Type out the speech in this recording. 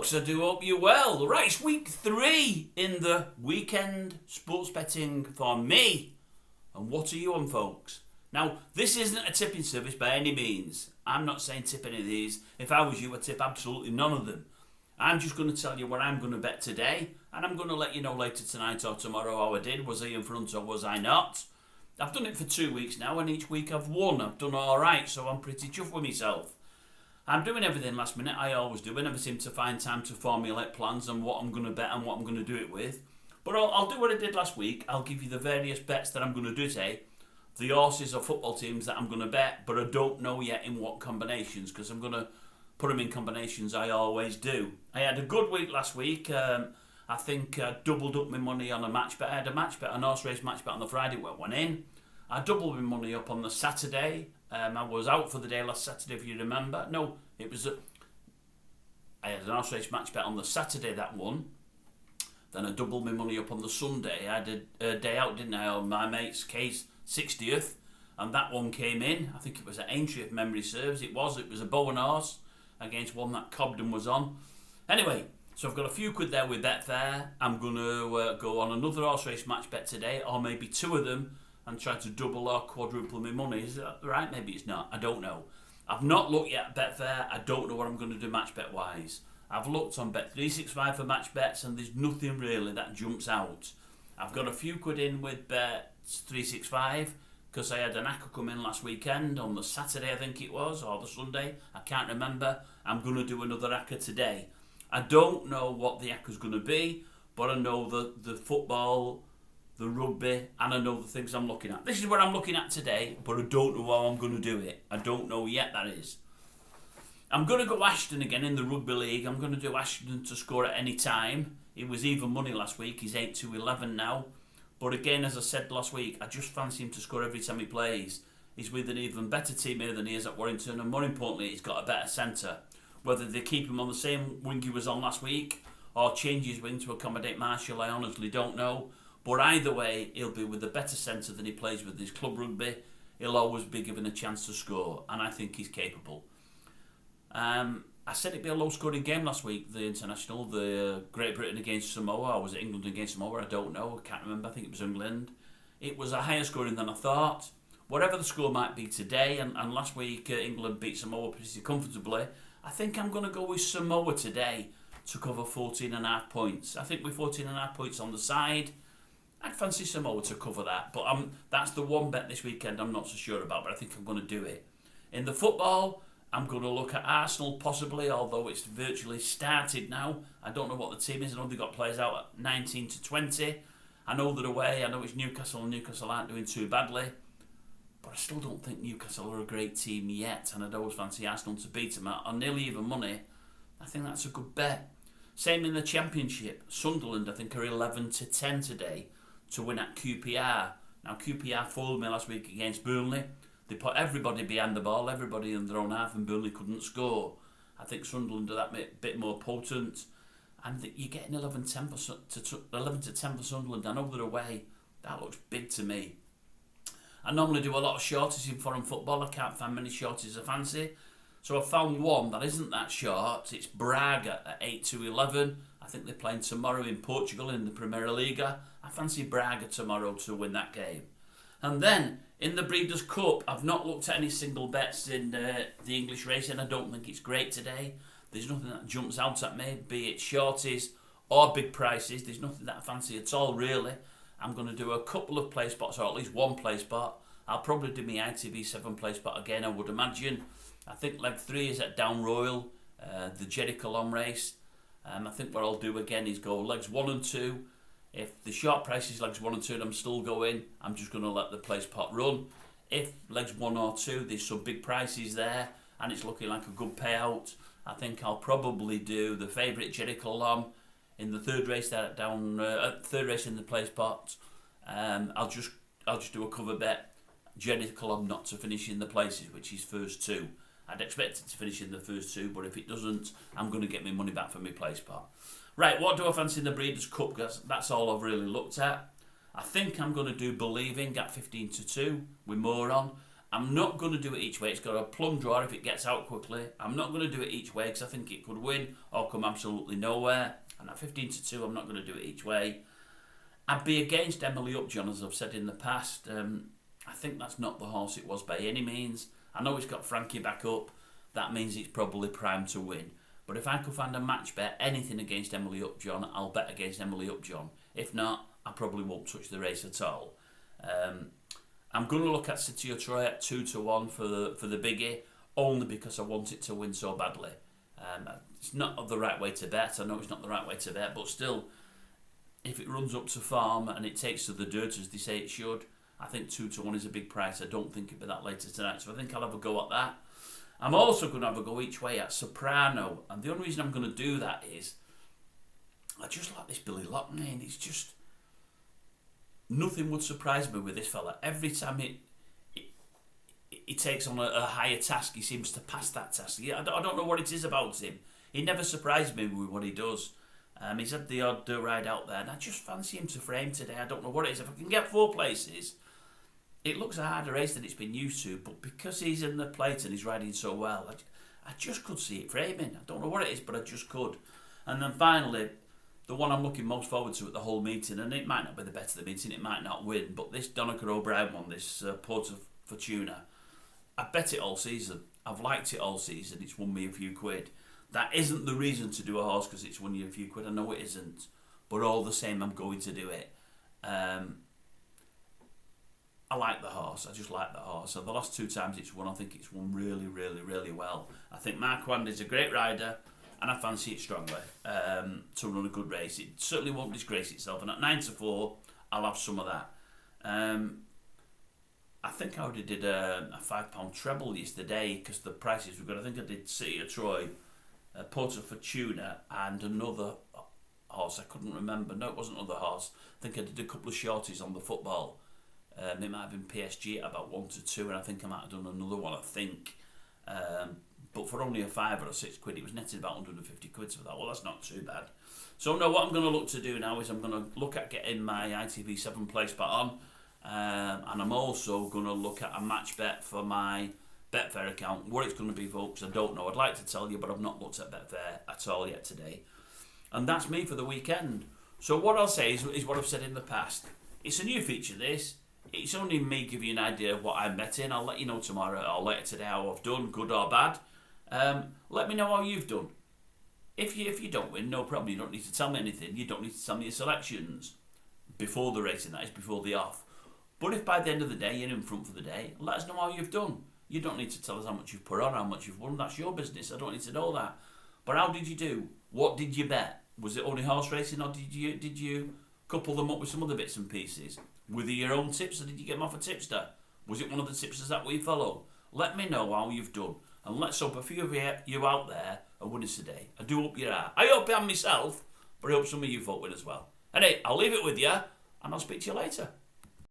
folks, I do hope you're well. Right, it's week 3 in the weekend sports betting for me. And what are you on, folks? Now, this isn't a tipping service by any means. I'm not saying tip any of these. If I was you, I'd tip absolutely none of them. I'm just going to tell you what I'm going to bet today, and I'm going to let you know later tonight or tomorrow how I did. Was I in front or was I not? I've done it for 2 weeks now, and each week I've won. I've done alright, so I'm pretty chuffed with myself. I'm doing everything last minute, I always do. I never seem to find time to formulate plans on what I'm going to bet and what I'm going to do it with. But I'll do what I did last week. I'll give you the various bets that I'm going to do today. The horses or football teams that I'm going to bet, but I don't know yet in what combinations, because I'm going to put them in combinations I always do. I had a good week last week. I think I doubled up my money on a match bet. I had a match bet, an horse race match bet on the Friday where I went in. I doubled my money up on the Saturday. I was out for the day last Saturday, if you remember. No, it was I had an horse race match bet on the Saturday that won. Then I doubled my money up on the Sunday. I had a day out, didn't I, on my mate's case 60th, and that one came in. I think it was at Aintree, if memory serves. It was a Bowen horse against one that Cobden was on. Anyway, so I've got a few quid there with Betfair. I'm going to go on another horse race match bet today, or maybe 2 of them, and try to double or quadruple my money. Is that right? Maybe it's not. I don't know. I've not looked yet at Betfair. I don't know what I'm going to do match bet wise. I've looked on Bet365 for match bets, and there's nothing really that jumps out. I've got a few quid in with Bet365 because I had an ACCA come in last weekend on the Saturday, I think it was, or the Sunday. I can't remember. I'm going to do another ACCA today. I don't know what the ACCA's going to be, but I know the football, the rugby, and I know the things I'm looking at. This is what I'm looking at today, but I don't know how I'm going to do it. I don't know yet, that is. I'm going to go Ashton again in the Rugby League. I'm going to do Ashton to score at any time. He was even money last week. He's 8-11 now. But again, as I said last week, I just fancy him to score every time he plays. He's with an even better team here than he is at Warrington, and more importantly, he's got a better centre. Whether they keep him on the same wing he was on last week or change his wing to accommodate Marshall, I honestly don't know. But either way, he'll be with a better centre than he plays with his club rugby. He'll always be given a chance to score, and I think he's capable. I said it'd be a low-scoring game last week, the international, the Great Britain against Samoa, or was it England against Samoa? I don't know, I can't remember, I think it was England. It was a higher scoring than I thought. Whatever the score might be today, and last week England beat Samoa pretty comfortably, I think I'm going to go with Samoa today to cover 14.5 points. I think with 14.5 points on the side, I'd fancy Samoa to cover that, but that's the one bet this weekend I'm not so sure about, but I think I'm going to do it. In the football, I'm going to look at Arsenal possibly, although it's virtually started now. I don't know what the team is. I know they've got players out at 19-20. I know they're away. I know it's Newcastle, and Newcastle aren't doing too badly. But I still don't think Newcastle are a great team yet, and I'd always fancy Arsenal to beat them on nearly even money. I think that's a good bet. Same in the Championship. Sunderland, I think, are 11-10 today to win at QPR. Now, QPR fooled me last week against Burnley. They put everybody behind the ball, everybody in their own half, and Burnley couldn't score. I think Sunderland are that bit more potent. And you're getting 11-10 for Sunderland. I know they're away. That looks big to me. I normally do a lot of shorties in foreign football. I can't find many shorties I fancy. So I found one that isn't that short. It's Braga at 8-11. I think they're playing tomorrow in Portugal in the Primeira Liga. I fancy Braga tomorrow to win that game. And then, in the Breeders' Cup, I've not looked at any single bets in the English racing. I don't think it's great today. There's nothing that jumps out at me, be it shorties or big prices. There's nothing that I fancy at all, really. I'm going to do a couple of play spots, or at least one play spot. I'll probably do my ITV7 play spot again, I would imagine. I think leg 3 is at Down Royal, the Jerry Colombe race. I think what I'll do again is go legs 1 and 2. If the short price is legs 1 and 2 and I'm still going, I'm just going to let the place pot run. If legs 1 or 2, there's some big prices there and it's looking like a good payout, I think I'll probably do the favourite Jerry Colombe in the third race there third race in the place pot. I'll just do a cover bet. Jerry Colombe not to finish in the places, which is first 2. I'd expect it to finish in the first 2, but if it doesn't, I'm going to get my money back for my place pot. Right, what do I fancy in the Breeders' Cup? Because that's all I've really looked at. I think I'm going to do Believing at 15-2 with Moron. I'm not going to do it each way. It's got a plum draw if it gets out quickly. I'm not going to do it each way because I think it could win or come absolutely nowhere. And at 15-2, I'm not going to do it each way. I'd be against Emily Upjohn, as I've said in the past. I think that's not the horse it was by any means. I know it's got Frankie back up. That means it's probably primed to win. But if I could find a match bet, anything against Emily Upjohn, I'll bet against Emily Upjohn. If not, I probably won't touch the race at all. I'm going to look at City of Troy at 2-1 for the biggie, only because I want it to win so badly. It's not the right way to bet. I know it's not the right way to bet, but still, if it runs up to farm and it takes to the dirt as they say it should, I think 2-1 is a big price. I don't think it'll be that later tonight, so I think I'll have a go at that. I'm also going to have a go each way at Soprano, and the only reason I'm going to do that is I just like this Billy Loughnane. It's just nothing would surprise me with this fella. Every time he takes on a higher task, he seems to pass that task. I don't know what it is about him. He never surprises me with what he does. He's had the odd ride out there, and I just fancy him to frame today. I don't know what it is. If I can get 4 places, it looks a harder race than it's been used to, but because he's in the plate and he's riding so well, I just could see it framing. I don't know what it is, but I just could. And then finally, the one I'm looking most forward to at the whole meeting, and it might not be the bet of the meeting, it might not win, but this Donica O'Brien one, this Port of Fortuna, I bet it all season. I've liked it all season. It's won me a few quid. That isn't the reason to do a horse because it's won you a few quid. I know it isn't, but all the same, I'm going to do it. I like the horse. I just like the horse. So the last 2 times it's won, I think it's won really, really, really well. I think Marquand is a great rider, and I fancy it strongly to run a good race. It certainly won't disgrace itself. And at 9-4, I'll have some of that. I think I already did a £5 treble yesterday because the prices were good. I think I did City of Troy, Port of Fortuna, and another horse. I couldn't remember. No, it wasn't another horse. I think I did a couple of shorties on the football. It might have been PSG at about 1-2, and I think I might have done another one, I think. But for only a £5 or 6 quid, it was netted about 150 quid, so I thought, well, that's not too bad. So, no, what I'm going to look to do now is I'm going to look at getting my ITV7 place bet on, and I'm also going to look at a match bet for my Betfair account. What it's going to be, folks, I don't know. I'd like to tell you, but I've not looked at Betfair at all yet today. And that's me for the weekend. So what I'll say is what I've said in the past. It's a new feature, this. It's only me giving you an idea of what I'm betting. I'll let you know tomorrow or later today how I've done, good or bad. Let me know how you've done. If you don't win, no problem. You don't need to tell me anything. You don't need to tell me your selections before the racing, that is, before the off. But if by the end of the day you're in front for the day, let us know how you've done. You don't need to tell us how much you've put on, how much you've won. That's your business. I don't need to know that. But how did you do? What did you bet? Was it only horse racing, or did you couple them up with some other bits and pieces? Were they your own tips, or did you get them off a tipster? Was it one of the tipsters that we follow? Let me know how you've done. And let's hope a few of you out there are winners today. I do hope you are. I hope I am myself, but I hope some of you folk win as well. Anyway, I'll leave it with you, and I'll speak to you later.